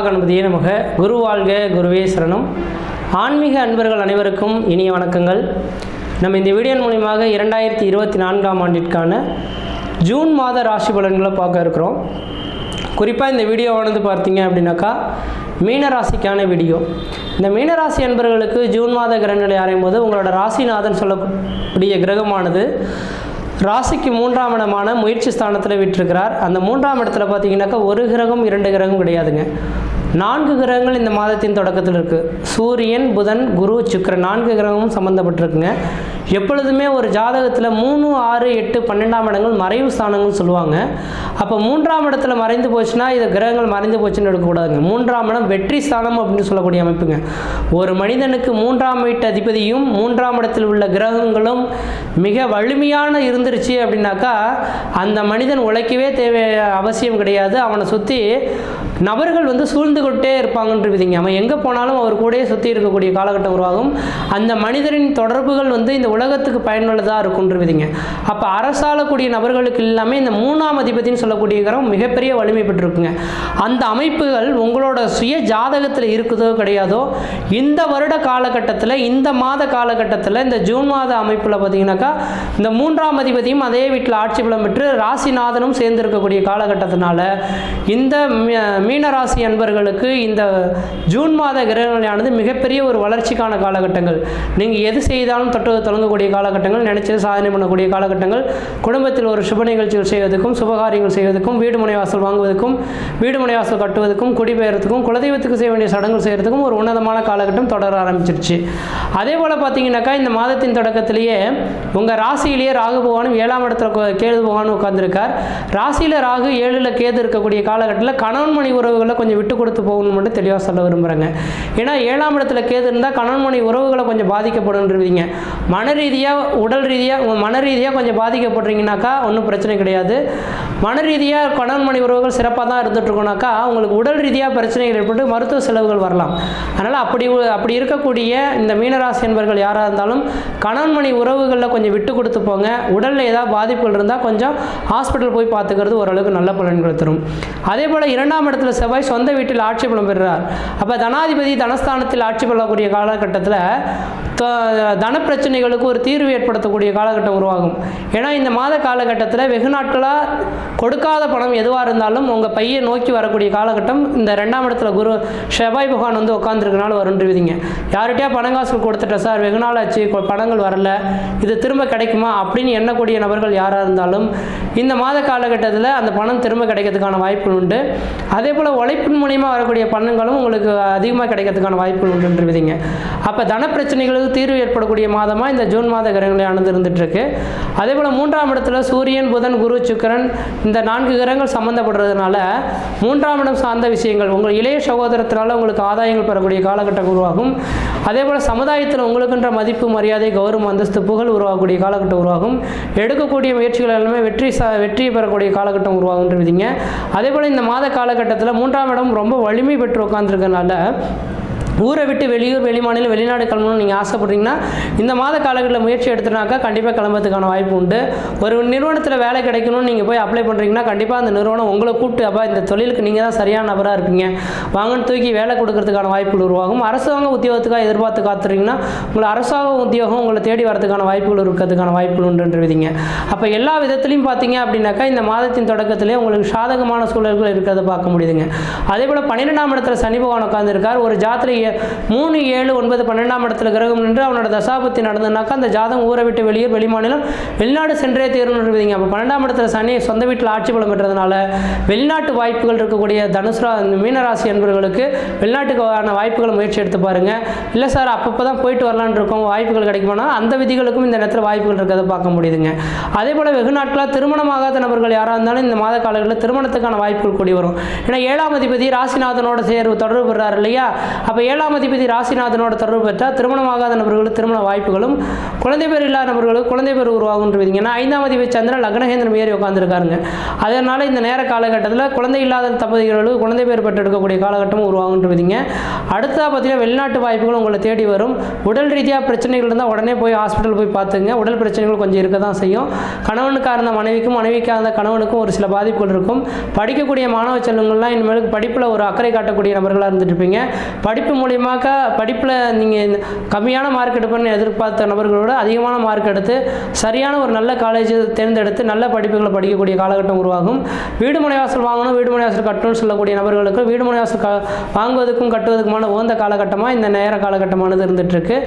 கணபதியே நமக. குரு வாழ்க, குருவே சரணம். ஆன்மீக அன்பர்கள் அனைவருக்கும் இனிய வணக்கங்கள். நம்ம இந்த வீடியோ மூலியமாக 2024ஆம் ஆண்டிற்கான ஜூன் மாத ராசி பலன்களை பார்க்க இருக்கிறோம். குறிப்பாக இந்த வீடியோவானது பார்த்தீங்க அப்படின்னாக்கா மீனராசிக்கான வீடியோ. இந்த மீனராசி அன்பர்களுக்கு ஜூன் மாத கிரகநிலை ஆராயும் போது உங்களோட ராசிநாதன் சொல்லக்கூடிய கிரகமானது ராசிக்கு 3ஆம் இடமான முயற்சி ஸ்தானத்தில் விட்டிருக்கிறார். அந்த 3ஆம் இடத்துல பார்த்தீங்கன்னாக்கா ஒரு கிரகம் 2 கிரகம் கிடையாதுங்க, 4 கிரகங்கள் இந்த மாதத்தின் தொடக்கத்தில் இருக்குது. சூரியன், புதன், குரு, சுக்கிரன் 4 கிரகமும் சம்மந்தப்பட்டிருக்குங்க. எப்பொழுதுமே ஒரு ஜாதகத்தில் 3, 6, 8, 12ஆம் இடங்கள் மறைவு ஸ்தானங்கள்னு சொல்லுவாங்க. அப்போ 3ஆம் இடத்துல மறைந்து போச்சுன்னா இது கிரகங்கள் மறைந்து போச்சுன்னு எடுக்கக்கூடாதுங்க. 3ஆம் இடம் வெற்றி ஸ்தானம் அப்படின்னு சொல்லக்கூடிய அமைப்புங்க. ஒரு மனிதனுக்கு 3ஆம் வீட்டு அதிபதியும் 3ஆம் இடத்தில் உள்ள கிரகங்களும் மிக வலிமையான இருந்துருச்சு அப்படின்னாக்கா அந்த மனிதன் உழைக்கவே தேவை அவசியம் கிடையாது. அவனை சுற்றி நபர்கள் சூழ்ந்து கொண்டே இருப்பாங்கன்றவிதிங்க. அவன் எங்கே போனாலும் அவர் கூடயே சுற்றி இருக்கக்கூடிய காலகட்டம் உருவாகும். அந்த மனிதரின் தொடர்புகள் இந்த உலகத்துக்கு பயனுள்ளதாக இருக்குன்றவிதிங்க. அப்போ அரசாளக்கூடிய நபர்களுக்கு எல்லாமே இந்த 3ஆம் அதிபதினு சொல்லக்கூடிய கிரகம் மிகப்பெரிய வலிமை பெற்றிருக்குங்க. அந்த அமைப்புகள் உங்களோட சுய ஜாதகத்தில் இருக்குதோ கிடையாதோ, இந்த வருட காலகட்டத்தில், இந்த மாத காலகட்டத்தில், இந்த ஜூன் மாத அமைப்பில் பார்த்தீங்கன்னாக்கா இந்த 3ஆம் அதிபதியும் அதே வீட்டில் ஆட்சி பலம் பெற்று ராசிநாதனும் சேர்ந்து இருக்கக்கூடிய காலகட்டத்தினால இந்த மீனராசி அன்பர்களுக்கு இந்த ஜூன் மாத கிரகநிலையானது மிகப்பெரிய ஒரு வளர்ச்சிக்கான காலகட்டங்கள். நீங்கள் எது செய்தாலும் தொடங்கக்கூடிய காலகட்டங்கள், நினைச்சது சாதனை பண்ணக்கூடிய காலகட்டங்கள், குடும்பத்தில் ஒரு சுப நிகழ்ச்சிகள் செய்வதற்கும், சுபகாரியங்கள் செய்வதற்கும், வீடு முனைவாசல் வாங்குவதற்கும், வீடு முனைவாசல் கட்டுவதற்கும், குடிபெயர்த்துக்கும், குலதெய்வத்துக்கு செய்ய வேண்டிய சடங்குகள் செய்கிறதுக்கும் ஒரு உன்னதமான காலகட்டம் தொடர ஆரம்பிச்சிருச்சு. அதே போல் பார்த்தீங்கன்னாக்கா இந்த மாதத்தின் தொடக்கத்திலேயே உங்கள் ராசியிலேயே ராகு பகவானும் 7ஆம் இடத்துல கேது பகவானும் உட்கார்ந்துருக்கார். ராசியில் ராகு 7ல் கேது இருக்கக்கூடிய காலகட்டத்தில் கணவன் மணி உறவுகளை கொஞ்சம் விட்டு கொடுத்து போகணும்னு மட்டும் தெளிவாக சொல்ல விரும்புகிறேங்க. ஏன்னா 7ஆம் இடத்துல கேது இருந்தால் கணவன் மணி உறவுகளை கொஞ்சம் பாதிக்கப்படுன்றீங்க. மன ரீதியாக, உடல் ரீதியாக, மன ரீதியாக கொஞ்சம் பாதிக்கப்படுறீங்கனாக்கா ஒன்றும் பிரச்சனை கிடையாது. மன ரீதியாக கணவன் மணி உறவுகள் சிறப்பாக தான் இருந்துகிட்ருக்கோனாக்கா உங்களுக்கு உடல் ரீதியாக பிரச்சனைகள் ஏற்பட்டு மருத்துவ செலவுகள் வரலாம். அதனால் அப்படி இருக்கக்கூடிய இந்த மீனராசி என்பர்கள் யாராக இருந்தாலும் கணவன் மணி உறவுகளில் கொஞ்சம் விட்டு கொடுத்து போங்க. உடலில் ஏதாவது பாதிப்புகள் இருந்தால் கொஞ்சம் ஹாஸ்பிட்டல் போய் பார்த்துக்கிறது ஓரளவுக்கு நல்ல பலன்களை தரும். அதே போல் 2ஆம் இடத்துல செவ்வாய் சொந்த வீட்டில் ஆட்சி பலம் பெறுகிறார். அப்போ தனாதிபதி தனஸ்தானத்தில் ஆட்சி பெறக்கூடிய காலகட்டத்தில் தன பிரச்சனைகளுக்கு ஒரு தீர்வு ஏற்படுத்தக்கூடிய காலகட்டம் உருவாகும். ஏன்னா இந்த மாத காலகட்டத்தில் வெகு நாட்களாக கொடுக்காத பணம் எதுவாக இருந்தாலும் உங்கள் பையை நோக்கி வரக்கூடிய காலகட்டம் இந்த 2ஆம் இடத்துல குரு செவ்வாய் பகவான் உட்காந்துருக்கனால வருன்றவிதிங்க. யார்கிட்டயா பணங்காசுகள் கொடுத்துட்டேன் சார், வெகு நாள் ஆச்சு, பணங்கள் வரல, இது திரும்ப கிடைக்குமா அப்படின்னு எண்ணக்கூடிய நபர்கள் யாராக இருந்தாலும் இந்த மாத காலகட்டத்தில் அந்த பணம் திரும்ப கிடைக்கிறதுக்கான வாய்ப்புகள் உண்டு. அதே போல் உழைப்பின் மூலியமாக வரக்கூடிய பணங்களும் உங்களுக்கு அதிகமாக கிடைக்கிறதுக்கான வாய்ப்புகள் உண்டுன்றவிதிங்க. அப்போ தன பிரச்சனைகளுக்கு தீர்வு ஏற்படக்கூடிய மாதமாக இந்த ஜூன் மாத கிரகங்கள் இருந்துட்டு இருக்கு. அதே போல் 3ஆம் இடத்துல சூரியன், புதன், குரு, சுக்கிரன் இந்த 4 கிரகங்கள் சம்பந்தப்படுறதுனால 3ஆம் இடம் சார்ந்த விஷயங்கள், உங்கள் இளைய சகோதரத்தினால உங்களுக்கு ஆதாயங்கள் பெறக்கூடிய காலகட்டம் உருவாகும். அதே போல் சமுதாயத்தில் உங்களுக்குன்ற மதிப்பு, மரியாதை, கௌரவம், அந்தஸ்து, புகழ் உருவாகக்கூடிய காலகட்டம் உருவாகும். எடுக்கக்கூடிய முயற்சிகள் எல்லாமே வெற்றி பெறக்கூடிய காலகட்டம் உருவாகுன்றவிதிங்க. அதே போல் இந்த மாத காலகட்டத்தில் 3ஆம் இடம் ரொம்ப வலிமை பெற்று உட்காந்துருக்கனால ஊரை விட்டு வெளியூர், வெளிமாநிலம், வெளிநாடு கிளம்பணும்னு நீங்கள் ஆசைப்படுறீங்கன்னா இந்த மாத காலகட்டத்தில் முயற்சி எடுத்துனாக்கா கண்டிப்பாக கிளம்புறதுக்கான வாய்ப்பு உண்டு. ஒரு நிறுவனத்தில் வேலை கிடைக்கணும்னு நீங்கள் போய் அப்ளை பண்ணுறீங்கன்னா கண்டிப்பாக அந்த நிறுவனம் உங்களை கூப்பிட்டு அப்போ இந்த தொழிலுக்கு நீங்கள் தான் சரியான நபராக இருப்பீங்க, வாங்கன்னு தூக்கி வேலை கொடுக்கறதுக்கான வாய்ப்புகள் உருவாகும். அரசாங்க உத்தியோகத்துக்காக எதிர்பார்த்து காத்துறீங்கன்னா உங்களை அரசாங்க உத்தியோகம் உங்களை தேடி வரதுக்கான வாய்ப்புகள் இருக்கிறதுக்கான வாய்ப்புகள் உண்டுன்றவிதிங்க. அப்போ எல்லா விதத்துலையும் பார்த்தீங்க அப்படின்னாக்கா இந்த மாதத்தின் தொடக்கத்திலே உங்களுக்கு சாதகமான சூழல்கள் இருக்கிறத பார்க்க முடியுதுங்க. அதே போல் 12ஆம் இடத்துல சனி பகவான் உட்கார்ந்துருக்கார். ஒரு ஜாத்திரை 3, 7, 9, 12ஆம் இடத்துல கிரகம் நின்று அவனோட தசாபத்தி நடந்ததுனாக்கா அந்த ஜாதகம் ஊரை விட்டு வெளியூர், வெளிமாநிலம், வெளிநாடு சென்றே தேர்வுன்றீங்க. அப்போ 12ஆம் இடத்துல சனி சொந்த வீட்டில் ஆட்சி பலம் பெற்றதுனால வெளிநாட்டு வாய்ப்புகள் இருக்கக்கூடிய மீனராசி அன்பர்களுக்கு வெளிநாட்டுக்கான வாய்ப்புகளை முயற்சி எடுத்து பாருங்க. இல்லை சார் அப்பப்போ தான் போயிட்டு வரலான்னு இருக்கோம், வாய்ப்புகள் கிடைக்குமானா அந்த விதிகளுக்கும் இந்த நேரத்தில் வாய்ப்புகள் இருக்கிறத பார்க்க முடியுதுங்க. அதே போல் வெகு நாட்களாக திருமணமாகாத நபர்கள் யாராக இருந்தாலும் இந்த மாத காலங்களில் திருமணத்துக்கான வாய்ப்புகள் கூடி வரும். ஏன்னா 7ஆம் அதிபதி ராசிநாதனோட தொடர்பு பெறார் இல்லையா. அப்போ 7ஆம் அதிபதி ராசிநாதனோட தொடர்பு பெற்றால் திருமணமாகாத நபர்களுக்கு திருமண வாய்ப்புகளும், குழந்தை பேர் இல்லாத நபர்களுக்கு குழந்தை பேர் உருவாகுன்றீங்க. ஏன்னா 5ஆம் அதிபதி சந்திரன் லக்னகேந்திரம் ஏறி உட்காந்துருக்காருங்க. அதனால் இந்த நேர காலகட்டத்தில் குழந்தை இல்லாத தம்பதிகளுக்கு குழந்தை பேர் பெற்றெடுக்கக்கூடிய காலகட்டமும் உருவாகுன்றீங்க. அடுத்ததாக பார்த்தீங்கன்னா வெளிநாட்டு வாய்ப்புகள் உங்களை தேடி வரும். உடல் ரீதியாக பிரச்சனைகள் இருந்தால் உடனே போய் ஹாஸ்பிட்டல் போய் பார்த்துங்க. உடல் பிரச்சனைகள் கொஞ்சம் இருக்க தான் செய்யும். கணவனுக்காக இருந்த மனைவிக்கும், மனைவிக்காக இருந்த கணவனுக்கும் ஒரு சில பாதிப்புகள் இருக்கும். படிக்கக்கூடிய மாணவ செல்வங்கள்லாம் இனிமேலுக்கு படிப்பில் ஒரு அக்கறை காட்டக்கூடிய நபர்களாக இருந்துட்டு இருப்பீங்க. படிப்பு மூலியமாக படிப்பில் நீங்கள் கம்மியான மார்க் எடுப்பேன்னு எதிர்பார்த்த நபர்களோட அதிகமான மார்க் எடுத்து சரியான ஒரு நல்ல காலேஜ் தேர்ந்தெடுத்து நல்ல படிப்புகளை படிக்கக்கூடிய காலகட்டம் உருவாகும். வீடு மனைவாசல் வாங்கணும், வீடு மனைவாசல் கட்டணும்னு சொல்லக்கூடிய நபர்களுக்கு வீடு மனைவாசல் வாங்குவதற்கும் கட்டுவதற்குமான உகந்த காலகட்டமாக இந்த நேர காலகட்டமானது இருந்துகிட்ருக்கு.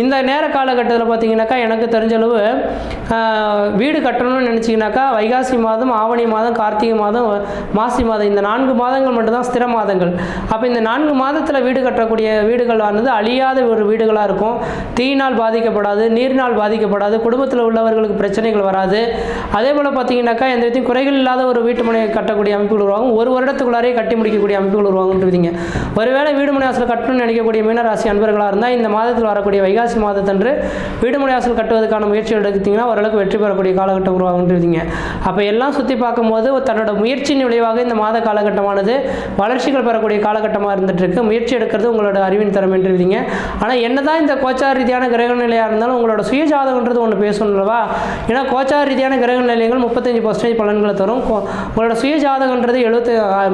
இந்த நேர காலகட்டத்தில் பார்த்தீங்கன்னாக்கா எனக்கு தெரிஞ்சளவு வீடு கட்டணும்னு நினச்சிங்கனாக்கா வைகாசி மாதம், ஆவணி மாதம், கார்த்திகை மாதம், மாசி மாதம் இந்த 4 மாதங்கள் மட்டும்தான் ஸ்திர மாதங்கள். அப்போ இந்த 4 மாதத்தில் வீடு கட்டக்கூடிய வீடுகள் ஆனது அழியாத ஒரு வீடுகளாக இருக்கும். தீயினால் பாதிக்கப்படாது, நீரினால் பாதிக்கப்படாது, குடும்பத்தில் உள்ளவர்களுக்கு பிரச்சனைகள் வராது. அதே போல் பார்த்தீங்கன்னாக்கா எந்த விதத்தையும் குறைகள் இல்லாத ஒரு வீட்டு மனை கட்டக்கூடிய அமைப்புகள் உருவாகும். ஒரு வருடத்துக்குள்ளாரே கட்டி முடிக்கக்கூடிய அமைப்புகள் உருவாகுன்றீங்க. ஒருவேளை வீடு மனை வாசல் கட்டணும்னு நினைக்கக்கூடிய மீனராசி அன்பர்களாக இருந்தால் இந்த மாதத்தில் வரக்கூடிய வைகாசி மாதத்தன்று வீடு மனை வாசல் கட்டுவதற்கான முயற்சி எடுத்தீங்கன்னா ஓரளவுக்கு வெற்றி பெறக்கூடிய காலகட்டம் உருவாகுன்றீங்க. அப்போ எல்லாம் சுற்றி பார்க்கும்போது தன்னோட முயற்சியின் விளைவாக இந்த மாத காலகட்டமானது வளர்ச்சிகள் பெறக்கூடிய காலகட்டமாக இருந்துட்டு இருக்கு. முயற்சி எடுக்கிறது உங்களோட அறிவின் திறமை என்றீங்க. ஆனால் என்னதான் இந்த கோச்சார ரீதியான கிரக நிலையாக இருந்தாலும் உங்களோட சுய ஜாதகன்றது ஒன்று பேசணும்லவா? ஏன்னா கோச்சார ரீதியான கிரக நிலையங்கள் 35% பலன்களை தரும். உங்களோட சுய ஜாதகன்றது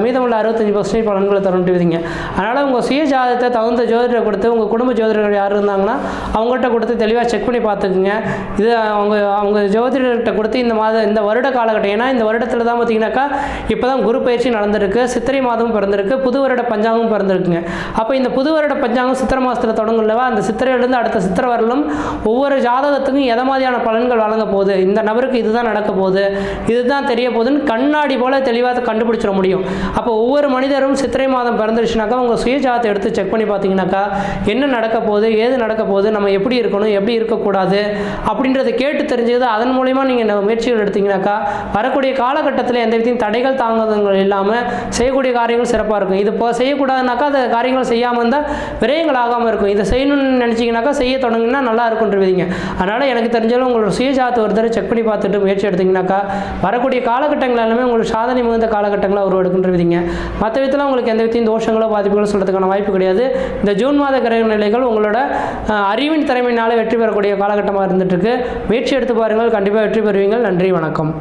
மீதமுள்ள 65% பலன்களை தரும்ன்றீங்க. அதனால் உங்கள் சுய ஜாதகத்தை தகுந்த ஜோதிடரை கொடுத்து உங்கள் குடும்ப ஜோதிடர்கள் யார் இருந்தாங்கன்னா அவங்கள்ட்ட கொடுத்து தெளிவாக செக் பண்ணி பார்த்துக்குங்க. இது அவங்க ஜோதிடர்கிட்ட கொடுத்து இந்த வருட காலகட்டம், ஏன்னா இந்த வருடத்தில் தான் பார்த்தீங்கன்னாக்கா இப்போ தான் குரு பயிற்சி நடந்திருக்கு, சித்திரை மாதமும் பிறந்திருக்கு, புது வருட பஞ்சாங்கம் பிறந்திருக்குங்க. அப்போ இந்த புது வருட பஞ்சாங்கம் சித்திரை மாதத்தில் தொடங்கும்லவா? அந்த சித்திரையிலிருந்து அடுத்த சித்திரை வரலும் ஒவ்வொரு ஜாதகத்துக்கும் எதை மாதிரியான பலன்கள் வழங்க போகுது, இந்த நபருக்கு இதுதான் நடக்க போகுது, இதுதான் தெரிய போகுதுன்னு கண்ணாடி போல தெளிவாக கண்டுபிடிச்சிட முடியும். அப்போ ஒவ்வொரு மனிதரும் சித்திரை மாதம் பிறந்துருச்சுனாக்கா உங்கள் சுய ஜாதகத்தை எடுத்து செக் பண்ணி பார்த்தீங்கன்னாக்கா என்ன நடக்க போகுது, ஏது நடக்க போகுது, நம்ம எப்படி இருக்கணும், எப்படி இருக்கக்கூடாது அப்படின்றத கேட்டு தெரிஞ்சது. அதன் மூலமா நீங்கள் முயற்சிகள் எடுத்தீங்கன்னாக்கா வரக்கூடிய காலகட்டத்தில் எந்த விதத்தையும் தடைகள் தாங்குதல்கள் இல்லாமல் செய்யக்கூடிய காரியங்கள் சிறப்பாக இருக்கும். இது இப்போ செய்யக்கூடாதுனாக்கா அந்த காரியங்கள் செய்யாமல் இருந்தால் விரயங்கள் ஆகாமல் இருக்கும். இதை செய்யணும்னு நினச்சிங்கனாக்கா செய்ய தொடங்கினா நல்லா இருக்குன்றீங்க. அதனால் எனக்கு தெரிஞ்சாலும் உங்களோட சுயஜாதத்தை ஒரு தடவை செக் பண்ணி பார்த்துட்டு முயற்சி எடுத்தீங்கன்னாக்கா வரக்கூடிய காலகட்டங்கள் எல்லாமே உங்களுக்கு சாதனை மிகுந்த காலகட்டங்களாக உருவெடுக்குன்றீங்க. மற்ற விதத்தில் உங்களுக்கு எந்த விதத்தையும் தோஷங்களோ பாதிப்புகளோ சொல்கிறதுக்கான வாய்ப்பு கிடையாது. இந்த ஜூன் மாத கிரக நிலைகள் உங்களோட அறிவின் திறமையினால வெற்றி பெறக்கூடிய காலகட்டமாக இருந்துட்டு இருக்கு. முயற்சி எடுத்து பாருங்கள், கண்டிப்பாக வெற்றி பெறுவீங்கள். நன்றி, வணக்கம்.